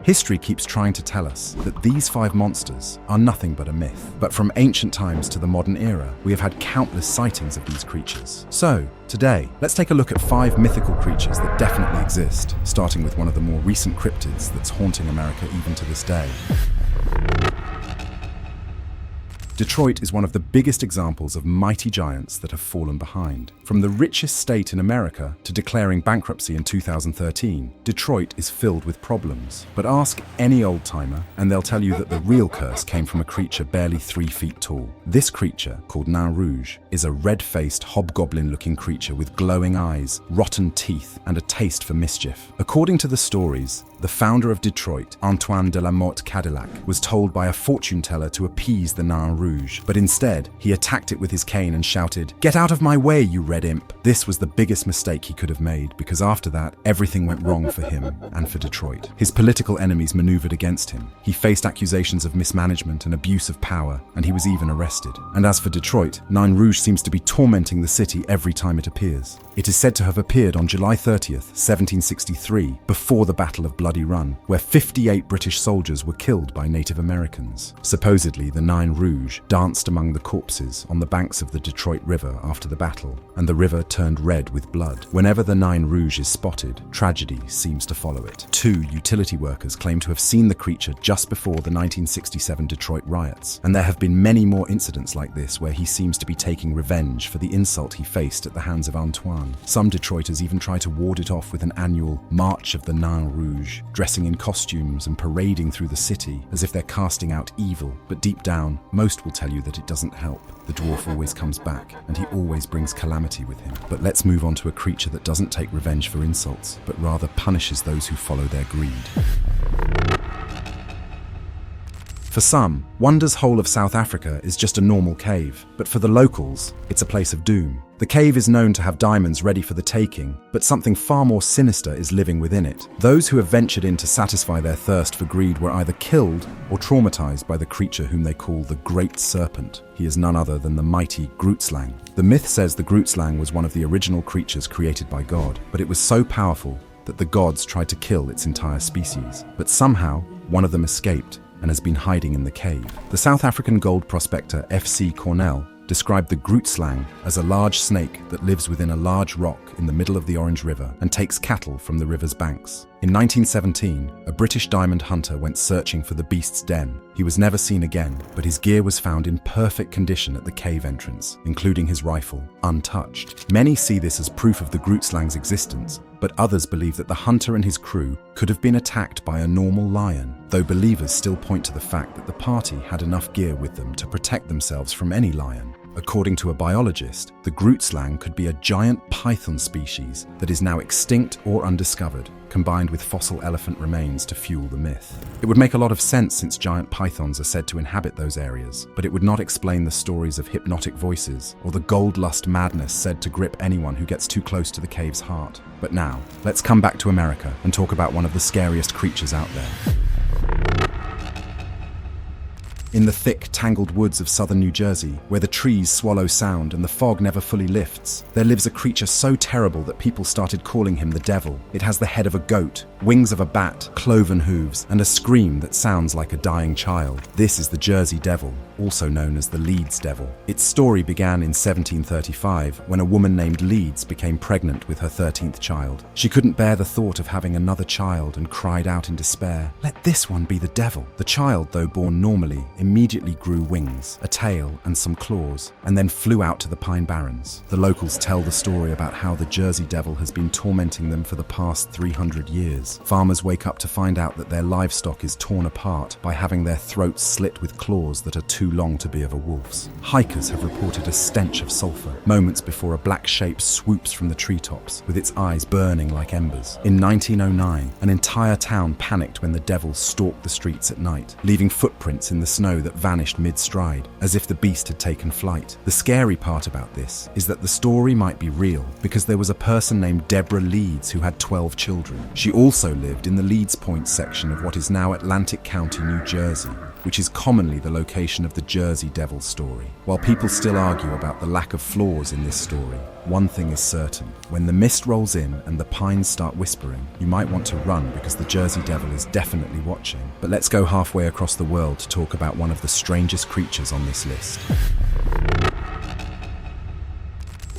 History keeps trying to tell us that these 5 monsters are nothing but a myth. But from ancient times to the modern era, we have had countless sightings of these creatures. So, today, let's take a look at 5 mythical creatures that definitely exist, starting with one of the more recent cryptids that's haunting America even to this day. Detroit is one of the biggest examples of mighty giants that have fallen behind. From the richest state in America to declaring bankruptcy in 2013, Detroit is filled with problems. But ask any old-timer and they'll tell you that the real curse came from a creature barely 3 feet tall. This creature, called Nain Rouge, is a red-faced, hobgoblin-looking creature with glowing eyes, rotten teeth, and a taste for mischief. According to the stories, the founder of Detroit, Antoine de la Motte Cadillac, was told by a fortune teller to appease the Nain Rouge, but instead, he attacked it with his cane and shouted, "Get out of my way, you red imp!" This was the biggest mistake he could have made, because after that, everything went wrong for him and for Detroit. His political enemies maneuvered against him. He faced accusations of mismanagement and abuse of power, and he was even arrested. And as for Detroit, Nain Rouge seems to be tormenting the city every time it appears. It is said to have appeared on July 30th, 1763, before the Battle of Bloody Run, where 58 British soldiers were killed by Native Americans. Supposedly, the Nain Rouge danced among the corpses on the banks of the Detroit River after the battle, and the river turned red with blood. Whenever the Nain Rouge is spotted, tragedy seems to follow it. 2 utility workers claim to have seen the creature just before the 1967 Detroit riots, and there have been many more incidents like this where he seems to be taking revenge for the insult he faced at the hands of Antoine. Some Detroiters even try to ward it off with an annual March of the Nain Rouge, dressing in costumes and parading through the city as if they're casting out evil. But deep down, most will tell you that it doesn't help. The dwarf always comes back, and he always brings calamity with him. But let's move on to a creature that doesn't take revenge for insults, but rather punishes those who follow their greed. For some, Wonder's Hole of South Africa is just a normal cave, but for the locals, it's a place of doom. The cave is known to have diamonds ready for the taking, but something far more sinister is living within it. Those who have ventured in to satisfy their thirst for greed were either killed or traumatized by the creature whom they call the Great Serpent. He is none other than the mighty Grootslang. The myth says the Grootslang was one of the original creatures created by God, but it was so powerful that the gods tried to kill its entire species. But somehow, one of them escaped and has been hiding in the cave. The South African gold prospector F.C. Cornell described the Grootslang as a large snake that lives within a large rock in the middle of the Orange River and takes cattle from the river's banks. In 1917, a British diamond hunter went searching for the beast's den. He was never seen again, but his gear was found in perfect condition at the cave entrance, including his rifle, untouched. Many see this as proof of the Grootslang's existence, but others believe that the hunter and his crew could have been attacked by a normal lion, though believers still point to the fact that the party had enough gear with them to protect themselves from any lion. According to a biologist, the Grootslang could be a giant python species that is now extinct or undiscovered, combined with fossil elephant remains to fuel the myth. It would make a lot of sense since giant pythons are said to inhabit those areas, but it would not explain the stories of hypnotic voices or the gold lust madness said to grip anyone who gets too close to the cave's heart. But now, let's come back to America and talk about one of the scariest creatures out there. In the thick, tangled woods of southern New Jersey, where the trees swallow sound and the fog never fully lifts, there lives a creature so terrible that people started calling him the devil. It has the head of a goat, wings of a bat, cloven hooves, and a scream that sounds like a dying child. This is the Jersey Devil, also known as the Leeds Devil. Its story began in 1735 when a woman named Leeds became pregnant with her 13th child. She couldn't bear the thought of having another child and cried out in despair, "Let this one be the devil." The child, though born normally, immediately grew wings, a tail, and some claws, and then flew out to the Pine Barrens. The locals tell the story about how the Jersey Devil has been tormenting them for the past 300 years. Farmers wake up to find out that their livestock is torn apart by having their throats slit with claws that are too long to be of a wolf's. Hikers have reported a stench of sulfur, moments before a black shape swoops from the treetops, with its eyes burning like embers. In 1909, an entire town panicked when the devil stalked the streets at night, leaving footprints in the snow that vanished mid-stride, as if the beast had taken flight. The scary part about this is that the story might be real, because there was a person named Deborah Leeds who had 12 children. She also lived in the Leeds Point section of what is now Atlantic County, New Jersey. which is commonly the location of the Jersey Devil story. While people still argue about the lack of flaws in this story, one thing is certain. When the mist rolls in and the pines start whispering, you might want to run because the Jersey Devil is definitely watching. But let's go halfway across the world to talk about one of the strangest creatures on this list.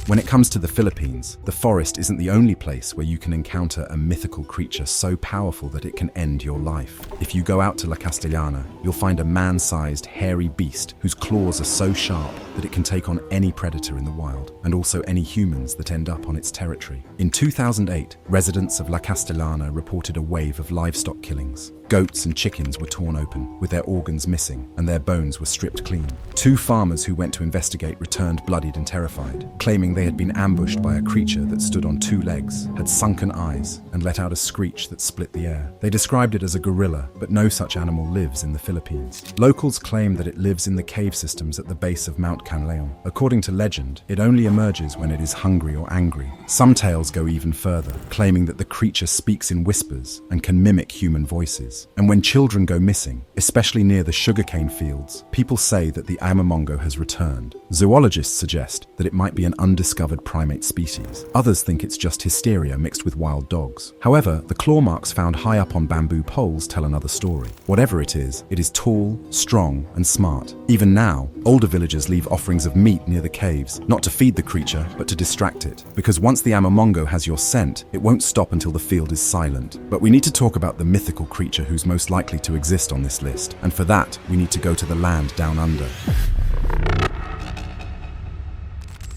When it comes to the Philippines, the forest isn't the only place where you can encounter a mythical creature so powerful that it can end your life. If you go out to La Castellana, you'll find a man-sized, hairy beast whose claws are so sharp that it can take on any predator in the wild, and also any humans that end up on its territory. In 2008, residents of La Castellana reported a wave of livestock killings. Goats and chickens were torn open, with their organs missing, and their bones were stripped clean. Two farmers who went to investigate returned bloodied and terrified, claiming they had been ambushed by a creature that stood on two legs, had sunken eyes, and let out a screech that split the air. They described it as a gorilla, but no such animal lives in the Philippines. Locals claim that it lives in the cave systems at the base of Mount Canlaon. According to legend, it only emerges when it is hungry or angry. Some tales go even further, claiming that the creature speaks in whispers and can mimic human voices. And when children go missing, especially near the sugarcane fields, people say that the Amomongo has returned. Zoologists suggest that it might be an undiscovered primate species. Others think it's just hysteria mixed with wild dogs. However, the claw marks found high up on bamboo poles tell another story. Whatever it is tall, strong, and smart. Even now, older villagers leave offerings of meat near the caves, not to feed the creature, but to distract it. Because once the Amomongo has your scent, it won't stop until the field is silent. But we need to talk about the mythical creature who's most likely to exist on this list, and for that, we need to go to the land down under.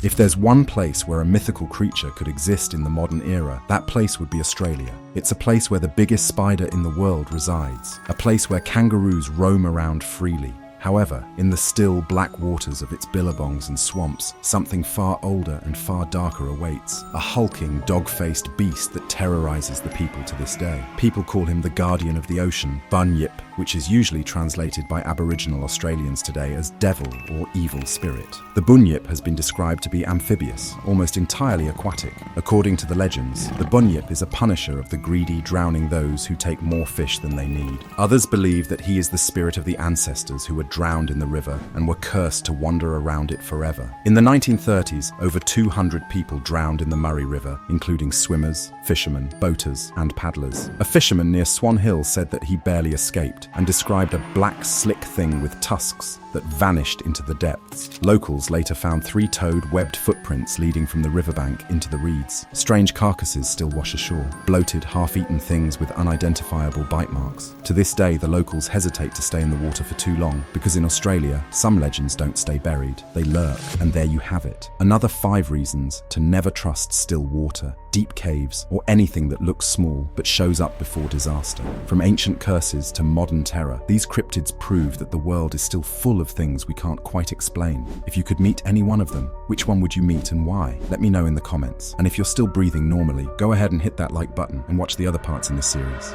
If there's one place where a mythical creature could exist in the modern era, that place would be Australia. It's a place where the biggest spider in the world resides, a place where kangaroos roam around freely. However, in the still black waters of its billabongs and swamps, something far older and far darker awaits. A hulking, dog-faced beast that terrorizes the people to this day. People call him the guardian of the ocean, Bunyip, which is usually translated by Aboriginal Australians today as devil or evil spirit. The Bunyip has been described to be amphibious, almost entirely aquatic. According to the legends, the Bunyip is a punisher of the greedy, drowning those who take more fish than they need. Others believe that he is the spirit of the ancestors who were drowned in the river and were cursed to wander around it forever. In the 1930s, over 200 people drowned in the Murray River, including swimmers, fishermen, boaters, and paddlers. A fisherman near Swan Hill said that he barely escaped and described a black, slick thing with tusks that vanished into the depths. Locals later found three-toed, webbed footprints leading from the riverbank into the reeds. Strange carcasses still wash ashore, bloated, half-eaten things with unidentifiable bite marks. To this day, the locals hesitate to stay in the water for too long, because in Australia, some legends don't stay buried, they lurk, and there you have it. Another 5 reasons to never trust still water, deep caves, or anything that looks small but shows up before disaster. From ancient curses to modern terror, these cryptids prove that the world is still full of things we can't quite explain. If you could meet any one of them, which one would you meet and why? Let me know in the comments. And if you're still breathing normally, go ahead and hit that like button and watch the other parts in this series.